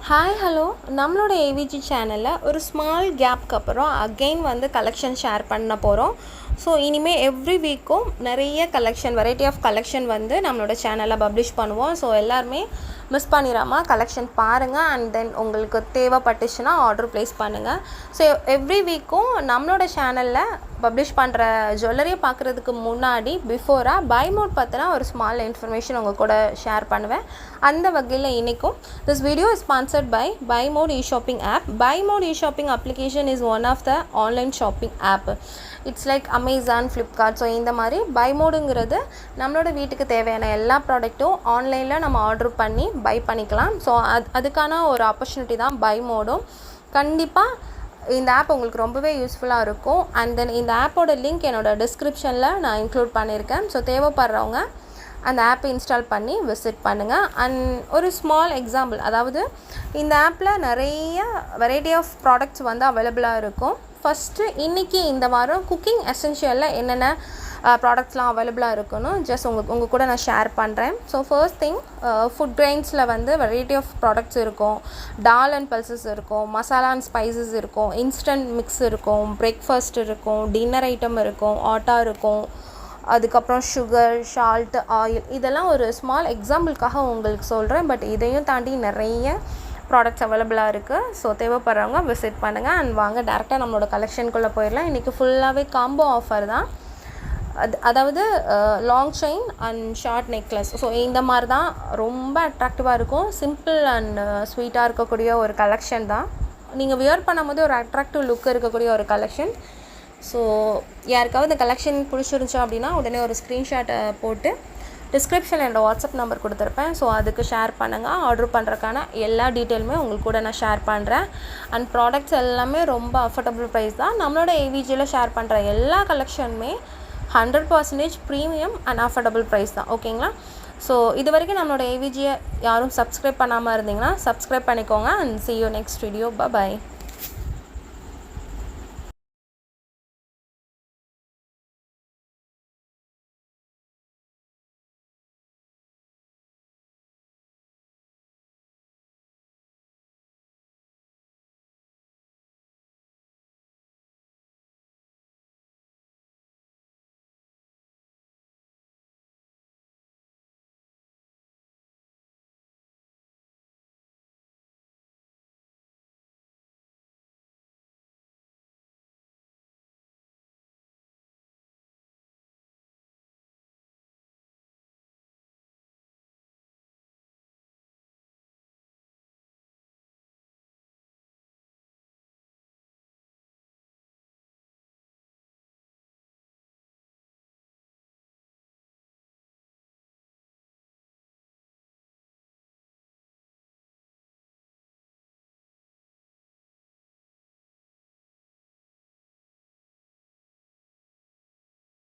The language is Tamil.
ஹாய் ஹலோ நம்மளோட ஏவிஜி சேனலில் ஒரு ஸ்மால் கேப்க்கு அப்புறம் அகெயின் வந்து கலெக்ஷன் ஷேர் பண்ண போகிறோம். ஸோ இனிமேல் எவ்ரி வீக்கும் நிறைய கலெக்ஷன் வெரைட்டி ஆஃப் கலெக்ஷன் வந்து நம்மளோட சேனலில் பப்ளிஷ் பண்ணுவோம். ஸோ எல்லாருமே மிஸ் பண்ணிடாமல் கலெக்ஷன் பாருங்கள் அண்ட் தென் உங்களுக்கு தேவைப்பட்டுச்சுன்னா ஆர்டர் ப்ளேஸ் பண்ணுங்கள். ஸோ எவ்ரி வீக்கும் நம்மளோட சேனலில் பப்ளிஷ் பண்ணுற ஜுவல்லரியை பார்க்குறதுக்கு முன்னாடி பிஃபோராக BuyMote பற்றினா ஒரு ஸ்மால் இன்ஃபர்மேஷன் உங்கள் கூட ஷேர் பண்ணுவேன். அந்த வகையில் இன்றைக்கும் this video is sponsored by BuyMote e-shopping app. BuyMote e-shopping application is one of the online shopping app. It's like Amazon, Flipkart. So இந்த மாதிரி BuyMoteங்கிறது நம்மளோட வீட்டுக்கு தேவையான எல்லா ப்ராடக்ட்டும் ஆன்லைனில் நம்ம ஆர்டர் பண்ணி பை பண்ணிக்கலாம். ஸோ அதுக்கான ஒரு ஆப்பர்ச்சுனிட்டி தான் BuyMoteம். கண்டிப்பாக இந்த ஆப் உங்களுக்கு ரொம்பவே யூஸ்ஃபுல்லாக இருக்கும். அண்ட் தென் இந்த ஆப்போட லிங்க் என்னோடய டிஸ்கிரிப்ஷனில் நான் இன்க்ளூட் பண்ணியிருக்கேன். ஸோ தேவைப்படுறவங்க அந்த ஆப்பை இன்ஸ்டால் பண்ணி விசிட் பண்ணுங்கள். அண்ட் ஒரு ஸ்மால் எக்ஸாம்பிள், அதாவது இந்த ஆப்பில் நிறைய வெரைட்டி ஆஃப் ப்ராடக்ட்ஸ் வந்து அவைலபிளாக இருக்கும். ஃபஸ்ட்டு இன்றைக்கி இந்த வாரம் குக்கிங் எசென்ஷியலில் என்னென்ன ப்ராடக்ட்ஸ்லாம் அவைலபிளாக இருக்குன்னு ஜஸ்ட் உங்கள் கூட நான் ஷேர் பண்ணுறேன். ஸோ ஃபர்ஸ்ட் திங், ஃபுட் கிரெயின்ஸில் வந்து வெரைட்டி ஆஃப் ப்ராடக்ட்ஸ் இருக்கும். டால் அண்ட் பல்சஸ் இருக்கும், மசாலா அண்ட் ஸ்பைசஸ் இருக்கும், இன்ஸ்டன்ட் மிக்ஸ் இருக்கும், பிரேக்ஃபாஸ்ட் இருக்கும், டின்னர் ஐட்டம் இருக்கும், ஆட்டா இருக்கும், அதுக்கப்புறம் சுகர், சால்ட், ஆயில். இதெல்லாம் ஒரு ஸ்மால் எக்ஸாம்பிளுக்காக உங்களுக்கு சொல்கிறேன். பட் இதையும் தாண்டி நிறைய ப்ராடக்ட்ஸ் அவைலபிளாக இருக்குது. ஸோ தேவைப்படுறவங்க விசிட் பண்ணுங்கள். அண்ட் வாங்க டேரெக்டாக நம்மளோட கலெக்ஷனுக்குள்ளே போயிடலாம். இன்றைக்கி ஃபுல்லாகவே காம்போ ஆஃபர் தான். அதாவது long chain and short necklace. So இந்த மாதிரி தான் ரொம்ப அட்ராக்டிவாக இருக்கும். சிம்பிள் அண்ட் ஸ்வீட்டாக இருக்கக்கூடிய ஒரு கலெக்ஷன் தான். நீங்கள் வியர் பண்ணும்போது ஒரு அட்ராக்டிவ் லுக் இருக்கக்கூடிய ஒரு கலெக்ஷன். ஸோ யாருக்காவது இந்த கலெக்ஷன் பிடிச்சிருந்துச்சோ அப்படின்னா உடனே ஒரு ஸ்க்ரீன்ஷாட்டை போட்டு டிஸ்கிரிப்ஷனில் என்னோடய வாட்ஸ்அப் நம்பர் கொடுத்துருப்பேன். ஸோ அதுக்கு ஷேர் பண்ணுங்கள். ஆர்டர் பண்ணுறதுக்கான எல்லா டீட்டெயிலுமே உங்களுக்கு கூட நான் ஷேர் பண்ணுறேன். அண்ட் ப்ராடக்ட்ஸ் எல்லாமே ரொம்ப அஃபோர்டபுள் ப்ரைஸ் தான். நம்மளோட ஏவிஜியில் ஷேர் பண்ணுற எல்லா கலெக்ஷனுமே 100% ப்ரீமியம் அண்ட் அஃபோர்டபுள் ப்ரைஸ் தான். ஓகேங்களா? ஸோ இது வரைக்கும் நம்மளோட ஏவிஜியை யாரும் சப்ஸ்கிரைப் பண்ணாமல் இருந்தீங்கன்னா சப்ஸ்கிரைப் பண்ணிக்கோங்க. And see you next video. Bye bye.